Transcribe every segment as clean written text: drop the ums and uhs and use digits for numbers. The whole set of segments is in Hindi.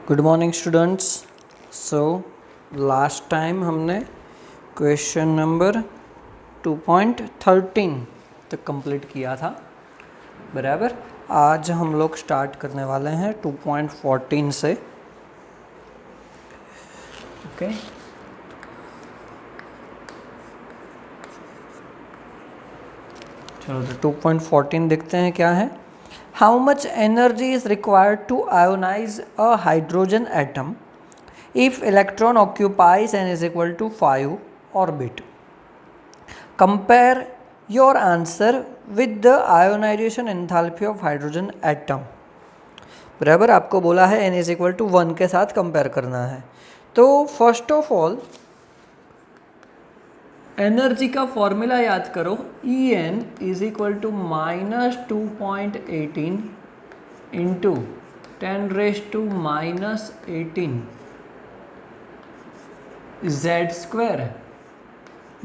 Good morning students. So last time हमने क्वेश्चन नंबर 2.13 तक कंप्लीट किया था, बराबर। आज हम लोग स्टार्ट करने वाले हैं 2.14 से। ओके, चलो तो 2.14 देखते हैं क्या है। How much energy is required to ionise a hydrogen atom if electron occupies n is equal to 5 orbit. Compare your answer with the ionization enthalpy of hydrogen atom. बराबर, आपको बोला है n इज इक्वल टू 1 के साथ कंपेयर करना है। तो फर्स्ट ऑफ ऑल एनर्जी का फॉर्मूला याद करो, E N is equal to -2.18 into 10⁻⁻18 Z square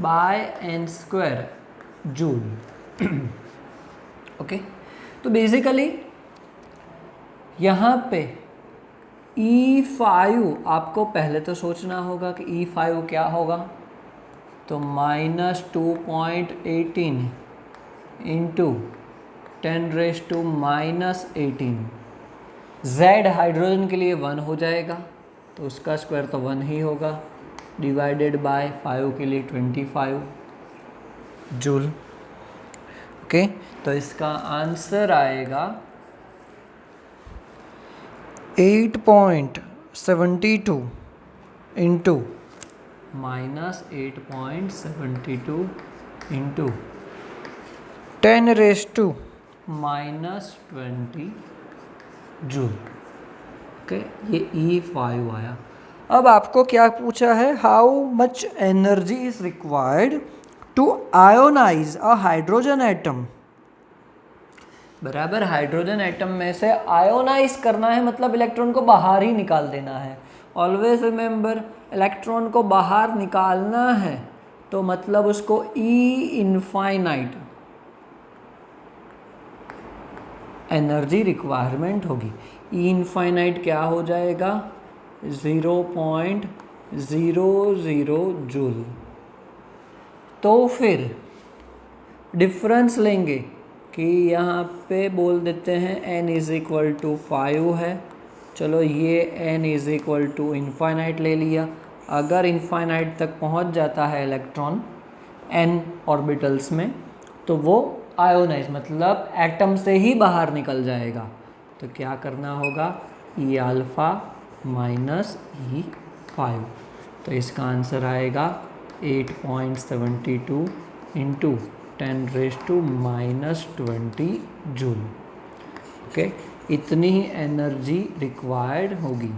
by N square joule. Okay, तो बेसिकली यहाँ पे E5 आपको पहले तो सोचना होगा कि E5 क्या होगा, तो -2.18 इंटू 10⁻⁻18 Z हाइड्रोजन के लिए 1 हो जाएगा, तो उसका स्क्वायर तो 1 ही होगा, डिवाइडेड बाय 5 के लिए 25 जूल। ओके, तो इसका आंसर आएगा 8.72 इंटू -8.72 इंटू 10⁻⁻20 जूल। ओके, ये E5 आया। अब आपको क्या पूछा है, how much energy is required to ionise a hydrogen atom. बराबर, हाइड्रोजन एटम में से आयोनाइज करना है, मतलब इलेक्ट्रॉन को बाहर ही निकाल देना है। ऑलवेज रिमेंबर, इलेक्ट्रॉन को बाहर निकालना है तो मतलब उसको ई इनफाइनाइट एनर्जी रिक्वायरमेंट होगी। ई इनफाइनाइट क्या हो जाएगा, 0.00 जूल। तो फिर डिफरेंस लेंगे कि यहाँ पे बोल देते हैं n इज़ इक्वल टू 5 है। चलो ये n is equal to infinite ले लिया। अगर इनफाइनाइट तक पहुँच जाता है इलेक्ट्रॉन n ऑर्बिटल्स में, तो वो आयोनाइज मतलब एटम से ही बाहर निकल जाएगा। तो क्या करना होगा, ई अल्फ़ा माइनस E5। तो इसका आंसर आएगा 8.72 इंटू 10⁻⁻20 जूल। ओके, इतनी ही एनर्जी रिक्वायर्ड होगी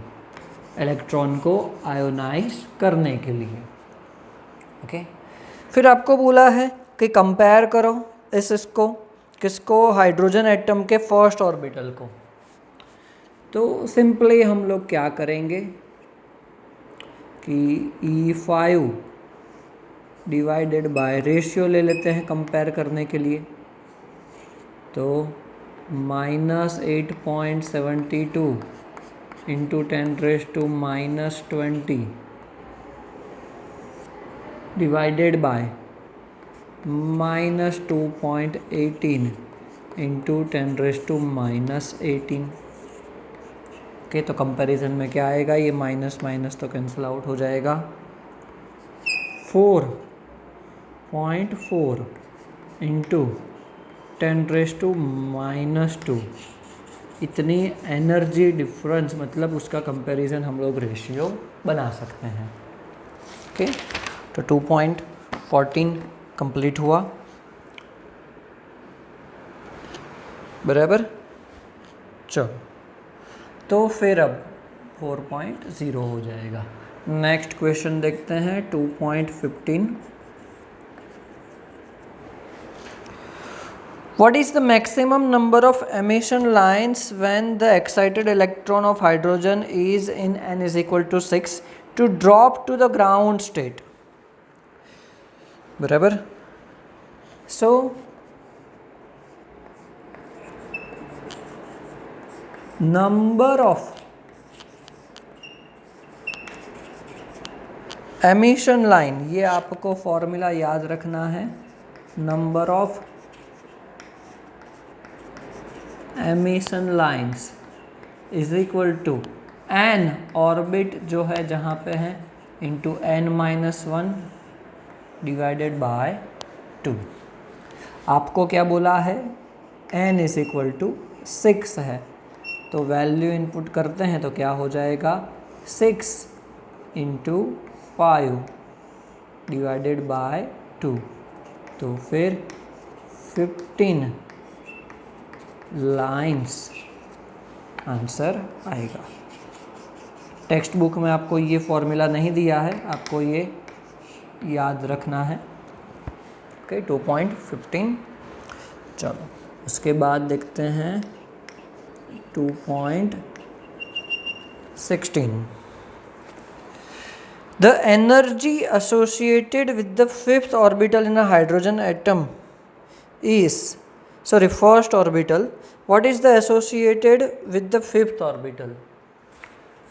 इलेक्ट्रॉन को आयोनाइज करने के लिए। ओके, फिर आपको बोला है कि कंपेयर करो इसको किसको, हाइड्रोजन एटम के फर्स्ट ऑर्बिटल को। तो सिंपली हम लोग क्या करेंगे कि E5 डिवाइडेड बाय रेशियो ले लेते हैं कंपेयर करने के लिए। तो -8.72 into 10⁻⁻20 divided by -2.18 into 10⁻⁻18। Okay, तो कंपैरिजन में क्या आएगा, ये माइनस माइनस तो कैंसिल आउट हो जाएगा। 4.4 इंटू 10⁻⁻2 इतनी एनर्जी डिफरेंस, मतलब उसका कंपैरिजन हम लोग रेशियो बना सकते हैं। ओके, तो 2.14 कंप्लीट हुआ, बराबर। चलो, तो फिर अब 4.0 हो जाएगा। नेक्स्ट क्वेश्चन देखते हैं 2.15। What is the maximum number of emission lines when the excited electron of hydrogen is in n is equal to 6 to drop to the ground state? बराबर, so number of emission line, ये आपको फॉर्मूला याद रखना है, number of emission lines is equal to N orbit जो है जहाँ पे है इंटू n-1 डिवाइडेड बाय 2। आपको क्या बोला है, n इज इक्वल टू 6 है, तो वैल्यू इनपुट करते हैं तो क्या हो जाएगा 6 इंटू 5 डिवाइडेड बाय 2, तो फिर 15 लाइंस आंसर आएगा। टेक्स्ट बुक में आपको ये फॉर्मूला नहीं दिया है, आपको ये याद रखना है। ओके 2.15। चलो उसके बाद देखते हैं 2.16। The energy associated with the fifth orbital in a hydrogen atom is, sorry, first orbital. What is the associated with the fifth orbital?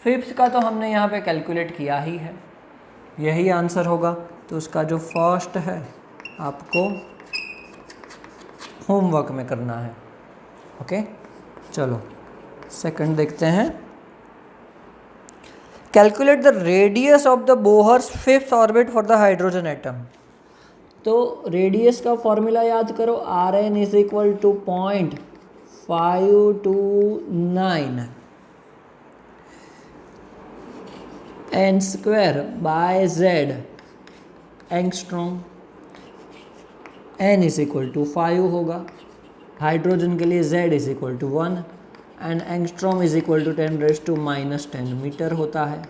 Fifth का तो हमने यहाँ पे कैलकुलेट किया ही है, यही आंसर होगा। तो उसका जो फर्स्ट है आपको होमवर्क में करना है। ओके चलो सेकंड देखते हैं। Calculate the radius of the Bohr's fifth orbit for the hydrogen atom. तो रेडियस का फॉर्मूला याद करो, Rn is equal to 0.529 n square by z angstrom. n is equal to 5 होगा, हाइड्रोजन के लिए z is equal to 1 and angstrom is equal to 10⁻⁻10 metre होता है।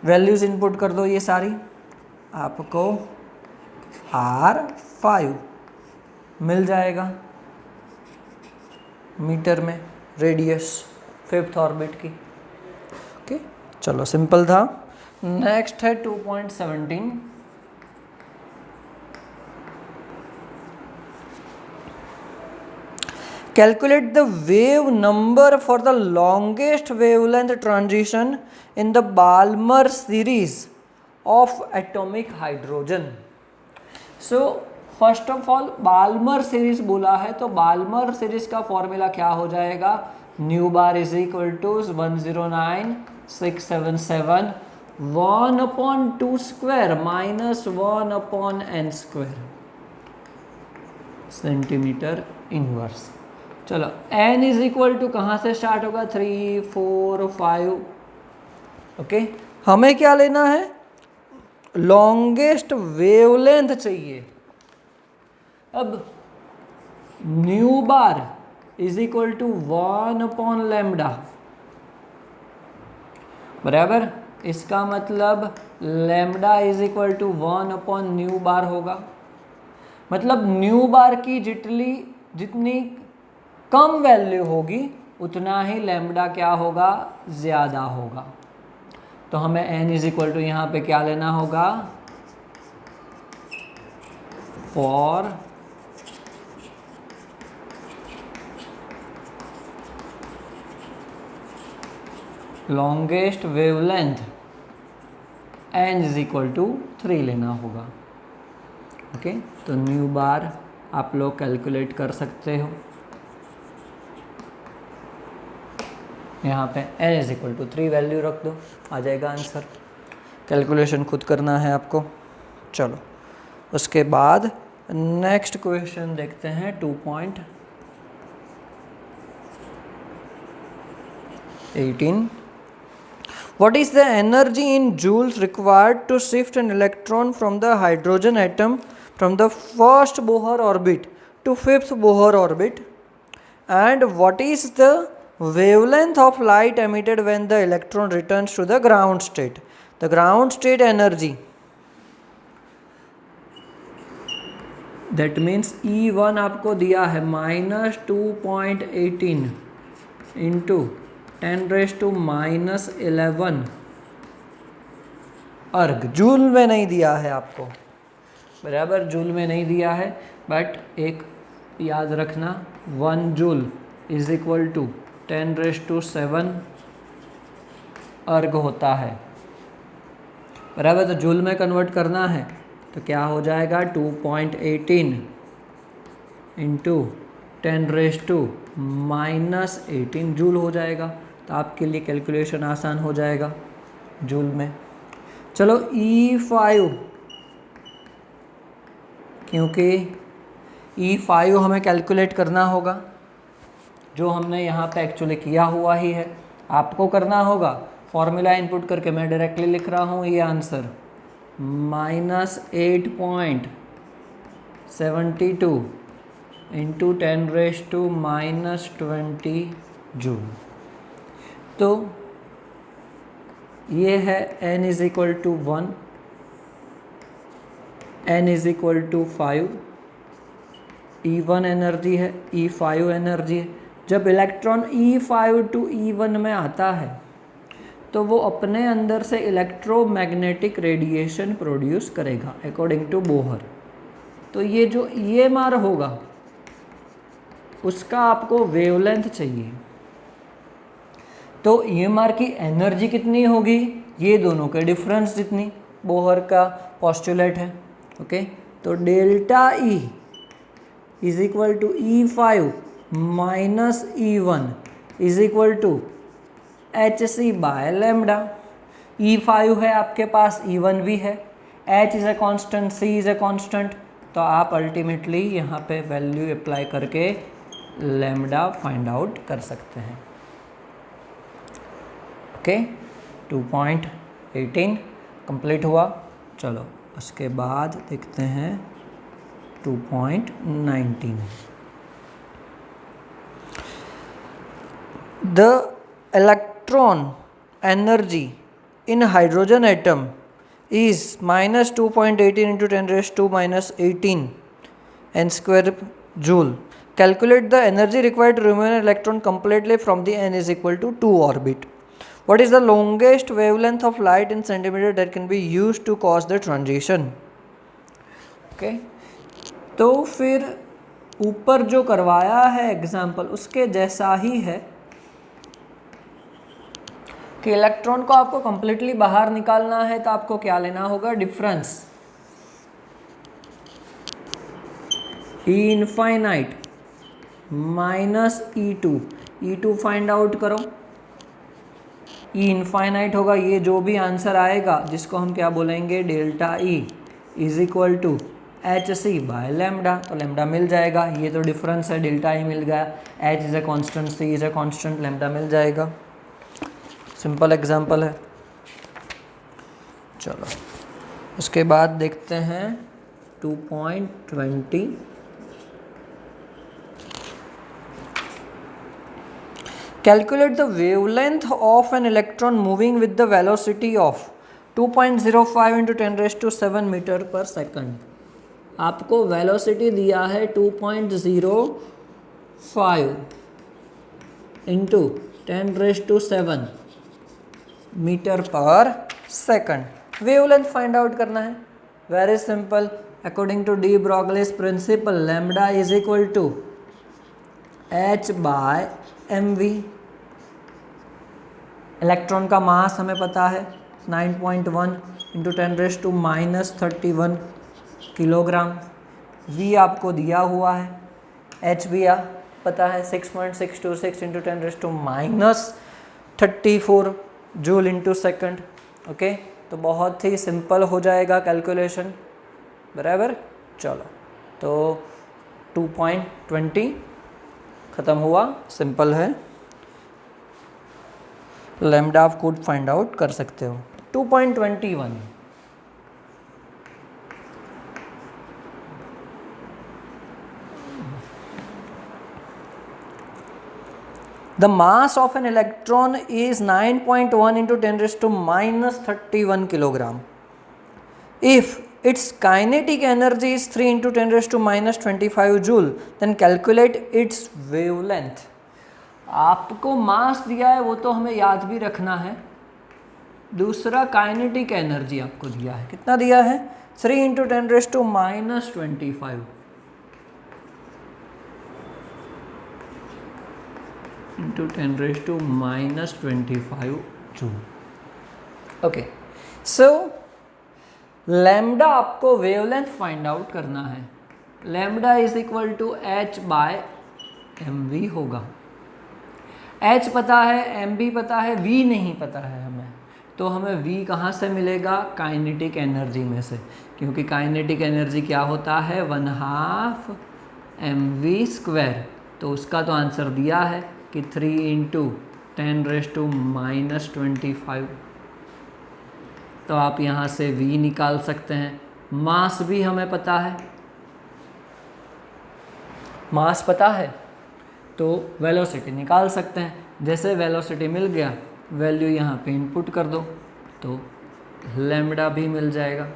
वैल्यूज इनपुट कर दो ये सारी, आपको R5 मिल जाएगा मीटर में रेडियस फिफ्थ ऑर्बिट की। ओके चलो सिंपल था। नेक्स्ट है 2.17। Calculate the wave number for the longest wavelength transition in the Balmer series of atomic hydrogen. So first of all Balmer series बोला है, तो Balmer series का फॉर्मूला क्या हो जाएगा, nu bar is equal to 109,677 1/2 square minus 1/n square centimetre inverse. चलो n इज इक्वल टू कहाँ से स्टार्ट होगा, 3 4 5। ओके हमें क्या लेना है, लॉन्गेस्ट वेवलेंथ चाहिए। अब nu bar is equal to 1/λ बराबर, इसका मतलब लैम्डा इज इक्वल टू 1/न्यू बार होगा। मतलब न्यू बार की जितनी कम वैल्यू होगी उतना ही लैम्डा क्या होगा, ज़्यादा होगा। तो हमें n इज इक्वल टू यहाँ पे क्या लेना होगा, for longest wavelength n is equal to 3 लेना होगा। ओके तो न्यू बार आप लोग कैलकुलेट कर सकते हो, यहाँ पे n is equal to 3 value रख दो, आ जाएगा आंसर। कैलकुलेशन खुद करना है आपको। चलो उसके बाद नेक्स्ट क्वेश्चन देखते हैं 2.18। What is the energy in joules required to shift an electron from the hydrogen atom from the first Bohr orbit to fifth Bohr orbit? And what is the wavelength of light emitted when the electron returns to the ground state? The ground state energy, that means E1 आपको दिया है -2.18 इंटू 10⁻⁻11 अर्ग। जूल में नहीं दिया है आपको, बराबर जूल में नहीं दिया है, बट एक याद रखना 1 जूल इज इक्वल टू 10⁻7 अर्ग होता है। बराबर। तो जूल में कन्वर्ट करना है तो क्या हो जाएगा 2.18 इंटू 10⁻⁻18 जूल हो जाएगा। तो आपके लिए कैलकुलेशन आसान हो जाएगा जूल में। चलो E5, क्योंकि E5 हमें कैलकुलेट करना होगा, जो हमने यहाँ पे एक्चुअली किया हुआ ही है, आपको करना होगा। फॉर्मूला इनपुट करके मैं डायरेक्टली लिख रहा हूँ ये आंसर -8.72 इंटू 10⁻⁻20 जूल। तो ये है n = 1, n = 5, E1 एनर्जी है, E5 एनर्जी है। जब इलेक्ट्रॉन E5 टू E1 में आता है तो वो अपने अंदर से इलेक्ट्रोमैग्नेटिक रेडिएशन प्रोड्यूस करेगा अकॉर्डिंग टू बोहर। तो ये जो EMR होगा उसका आपको वेवलेंथ चाहिए। तो EMR की एनर्जी कितनी होगी, ये दोनों के डिफरेंस जितनी, बोहर का पोस्टुलेट है। ओके, तो delta E is equal to E5 minus E1 is equal to HC by lambda. E5 है आपके पास, E1 भी है, H is a constant, C is a constant. तो आप अल्टीमेटली यहाँ पे वैल्यू अप्लाई करके लैम्डा फाइंड आउट कर सकते हैं। ओके, 2.18 कंप्लीट हुआ। चलो उसके बाद देखते हैं 2.19। The electron energy in hydrogen atom is -2.18 into 10⁻⁻18 n square joule. Calculate the energy required to remove an electron completely from the n is equal to 2 orbit. What is the longest wavelength of light in centimeter that can be used to cause the transition? Okay, तो फिर ऊपर जो करवाया है एग्जाम्पल उसके जैसा ही है कि इलेक्ट्रॉन को आपको कंप्लीटली बाहर निकालना है तो आपको क्या लेना होगा, difference E infinite minus E2 find out करो। E इनफाइनाइट होगा, ये जो भी आंसर आएगा जिसको हम क्या बोलेंगे, delta E is equal to HC by lambda. तो लैम्डा मिल जाएगा, ये तो डिफरेंस है, डेल्टा E मिल गया, H is a constant, C is a constant, lambda मिल जाएगा। सिंपल एग्जाम्पल है। चलो उसके बाद देखते हैं 2.20। Calculate the wavelength of an electron moving with the velocity of 2.05 into 10⁻7 metre per second. आपको वेलोसिटी दिया है 2.05 into 10⁻7 metre per second. Wavelength find out करना है, very simple. According to de Broglie's principle, lambda is equal to H by mv। Electron का मास हमें पता है 9.1 इंटू 10⁻31 किलोग्राम। v आपको दिया हुआ है, h भी पता है 6.626 into 10⁻34 joule into second. Okay, तो बहुत ही सिंपल हो जाएगा कैलकुलेशन, बराबर। चलो तो 2.20 ख़त्म हुआ, सिंपल है। लैम्डा आप खुद फाइंड आउट कर सकते हो। 2.21 The mass of an electron is 9.1 into 10⁻31 kilogram. If its kinetic energy is 3 into 10⁻25 joule, then calculate its wavelength. आपको मास दिया है वो तो हमें याद भी रखना है। दूसरा काइनेटिक एनर्जी आपको दिया है, कितना दिया है, 3 into 10⁻25 into 10⁻25 joule. Okay, so lambda आपको वेवलेंथ फाइंड आउट करना है। Lambda is equal to h by m v होगा। h पता है, एम बी पता है, v नहीं पता है हमें, तो हमें v कहाँ से मिलेगा? काइनेटिक एनर्जी में से, क्योंकि काइनेटिक एनर्जी क्या होता है? 1/2 mv²। तो उसका तो आंसर दिया है कि 3 × 10⁻⁻25। तो आप यहाँ से v निकाल सकते हैं। मास भी हमें पता है, मास पता है तो वेलोसिटी निकाल सकते हैं। जैसे वेलोसिटी मिल गया, वैल्यू यहाँ पे इनपुट कर दो तो लैम्डा भी मिल जाएगा।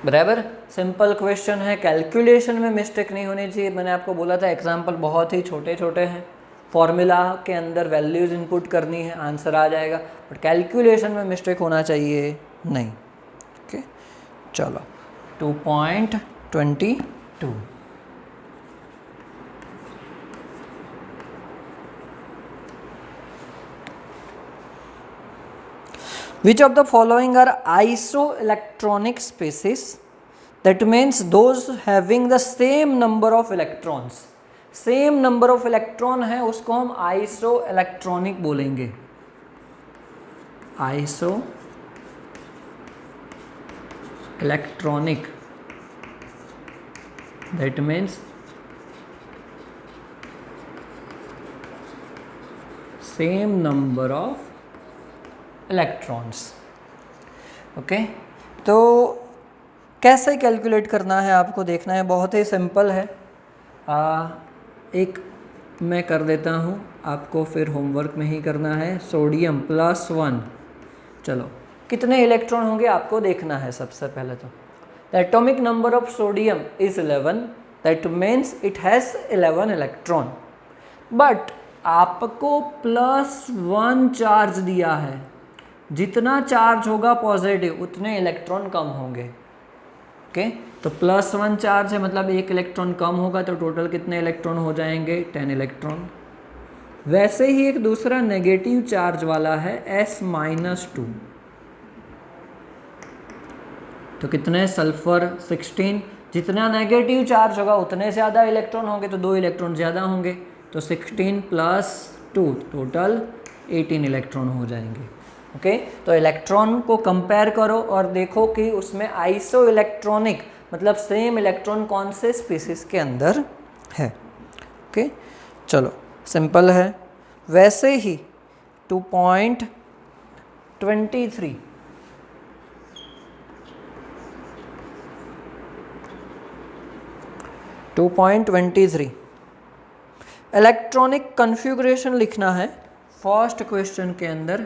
बराबर, सिंपल क्वेश्चन है, कैलकुलेशन में मिस्टेक नहीं होनी चाहिए। मैंने आपको बोला था एग्जाम्पल बहुत ही छोटे छोटे हैं, फॉर्मूला के अंदर वैल्यूज़ इनपुट करनी है, आंसर आ जाएगा, बट कैलकुलेशन में मिस्टेक होना चाहिए नहीं। ओके, चलो 2.22। Which of the following are isoelectronic species? That means those having the same number of electrons. Same number of electron है उसको हम आइसो इलेक्ट्रॉनिक बोलेंगे। Iso electronic, that means same number of electrons. Okay, तो कैसे कैलकुलेट करना है आपको देखना है, बहुत ही सिंपल है। एक मैं कर देता हूँ, आपको फिर होमवर्क में ही करना है। सोडियम +1, चलो कितने इलेक्ट्रॉन होंगे आपको देखना है। सबसे पहले तो the atomic number of sodium is 11, that means it has 11 electron, but आपको +1 चार्ज दिया है। जितना चार्ज होगा पॉजिटिव उतने इलेक्ट्रॉन कम होंगे। ओके, तो +1 चार्ज है मतलब 1 इलेक्ट्रॉन कम होगा, तो टोटल कितने इलेक्ट्रॉन हो जाएंगे? 10 इलेक्ट्रॉन। वैसे ही एक दूसरा नेगेटिव चार्ज वाला है S-2, तो कितने? सल्फर 16। जितना नेगेटिव चार्ज होगा उतने ज़्यादा इलेक्ट्रॉन होंगे, तो 2 इलेक्ट्रॉन ज़्यादा होंगे, तो 16 + 2 टोटल 18 इलेक्ट्रॉन हो जाएंगे। ओके, तो इलेक्ट्रॉन को कंपेयर करो और देखो कि उसमें आइसो इलेक्ट्रॉनिक मतलब सेम इलेक्ट्रॉन कौन से स्पीसीज के अंदर है। ओके, चलो सिंपल है। वैसे ही 2.23 इलेक्ट्रॉनिक कन्फिगरेशन लिखना है। फर्स्ट क्वेश्चन के अंदर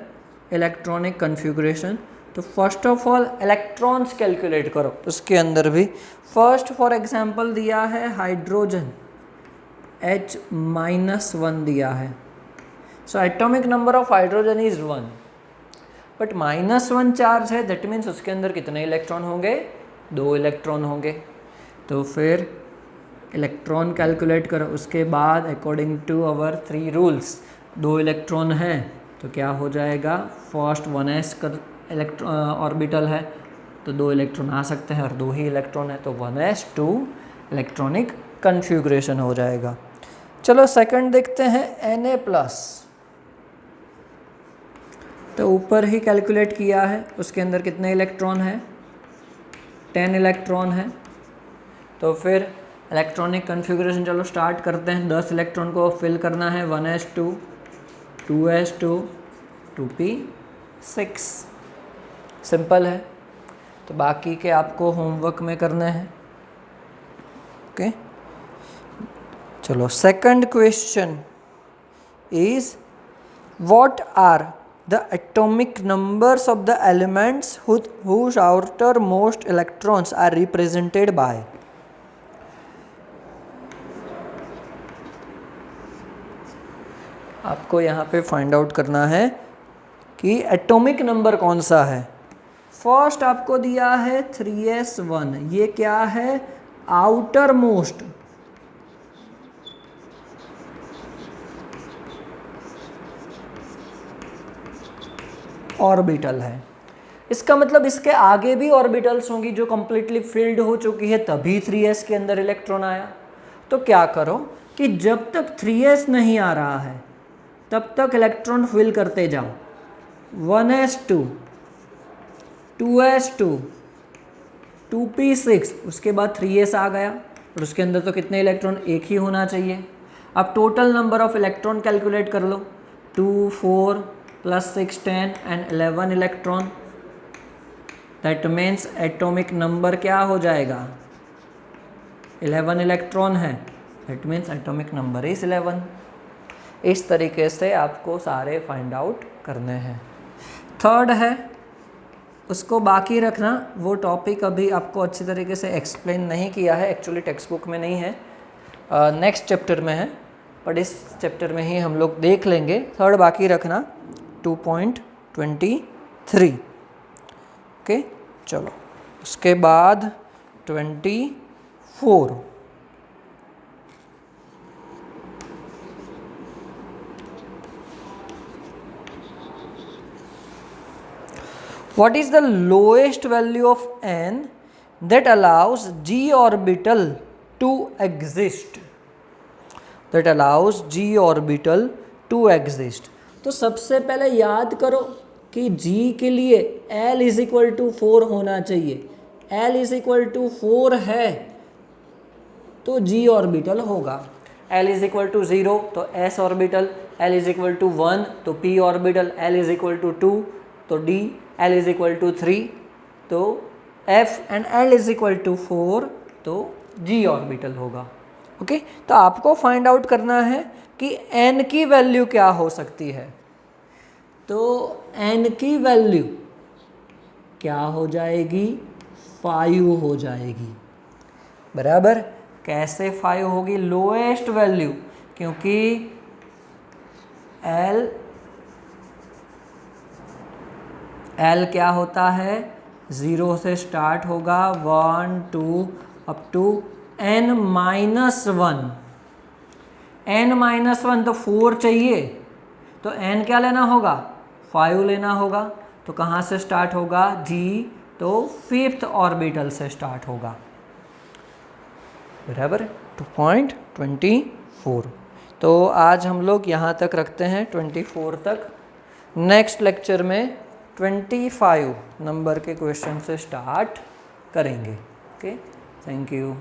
इलेक्ट्रॉनिक कन्फिगरेशन, तो first of all electrons calculate करो। उसके अंदर भी फर्स्ट फॉर एग्जांपल दिया है हाइड्रोजन H-1 दिया है, so atomic number of hydrogen is 1, but -1 charge है, दैट मीन्स उसके अंदर कितने इलेक्ट्रॉन होंगे? 2 इलेक्ट्रॉन होंगे। तो फिर इलेक्ट्रॉन कैलकुलेट करो। उसके बाद according to our 3 rules 2 electron है तो क्या हो जाएगा? फर्स्ट 1s का ऑर्बिटल है तो 2 इलेक्ट्रॉन आ सकते हैं, और 2 ही इलेक्ट्रॉन है तो 1s2 इलेक्ट्रॉनिक कन्फिगरेशन हो जाएगा। चलो सेकंड देखते हैं Na+, तो ऊपर ही कैलकुलेट किया है, उसके अंदर कितने इलेक्ट्रॉन है? 10 इलेक्ट्रॉन है। तो फिर इलेक्ट्रॉनिक कन्फिगरेशन चलो स्टार्ट करते हैं। 10 इलेक्ट्रॉन को फिल करना है, 1s2 2s2 2p6, सिंपल है। तो बाकी के आपको होमवर्क में करने हैं। ओके, चलो second question is what are the atomic numbers of the elements whose outermost electrons are represented by? आपको यहाँ पे फाइंड आउट करना है कि एटॉमिक नंबर कौन सा है। फर्स्ट आपको दिया है 3s1, ये क्या है? आउटर मोस्ट ऑर्बिटल है। इसका मतलब इसके आगे भी ऑर्बिटल्स होंगी जो कंप्लीटली फिल्ड हो चुकी है, तभी 3s के अंदर इलेक्ट्रॉन आया। तो क्या करो कि जब तक 3s नहीं आ रहा है तब तक इलेक्ट्रॉन फिल करते जाओ। 1s2, 2s2, 2p6, उसके बाद 3s आ गया और उसके अंदर तो कितने इलेक्ट्रॉन, एक ही होना चाहिए। अब total number of electron calculate कर लो, 2, 4 + 6, 10 and 11 electron. That means atomic number क्या हो जाएगा, 11 इलेक्ट्रॉन है, that means atomic number is 11। इस तरीके से आपको सारे फाइंड आउट करने हैं। थर्ड है, उसको बाकी रखना, वो टॉपिक अभी आपको अच्छी तरीके से एक्सप्लेन नहीं किया है, एक्चुअली टेक्स्ट बुक में नहीं है, नेक्स्ट चैप्टर में है, बट इस चैप्टर में ही हम लोग देख लेंगे। थर्ड बाकी रखना 2.23। ओके, चलो उसके बाद 24। What is the lowest value of n that allows g orbital to exist? That allows g orbital to exist. तो सबसे पहले याद करो कि g के लिए l = 4 होना चाहिए। l = 4 है तो g ऑर्बिटल होगा। l = 0 तो s ऑर्बिटल, l = 1 तो p ऑर्बिटल, l = 2 तो d, l = 3 तो f एंड l = 4 तो g ऑर्बिटल होगा। ओके, तो आपको फाइंड आउट करना है कि n की वैल्यू क्या हो सकती है। तो n की वैल्यू क्या हो जाएगी, 5 हो जाएगी। बराबर, कैसे 5 होगी, लोएस्ट वैल्यू, क्योंकि L क्या होता है, 0 से स्टार्ट होगा, 1 2 अप टू n -1। n -1 तो 4 चाहिए, तो n क्या लेना होगा, 5 लेना होगा। तो कहाँ से स्टार्ट होगा, G, तो 5th ऑर्बिटल से स्टार्ट होगा। बराबर, 2.24। तो आज हम लोग यहाँ तक रखते हैं, 24 तक। नेक्स्ट लेक्चर में 25 नंबर के क्वेश्चन से स्टार्ट करेंगे। Okay, thank you.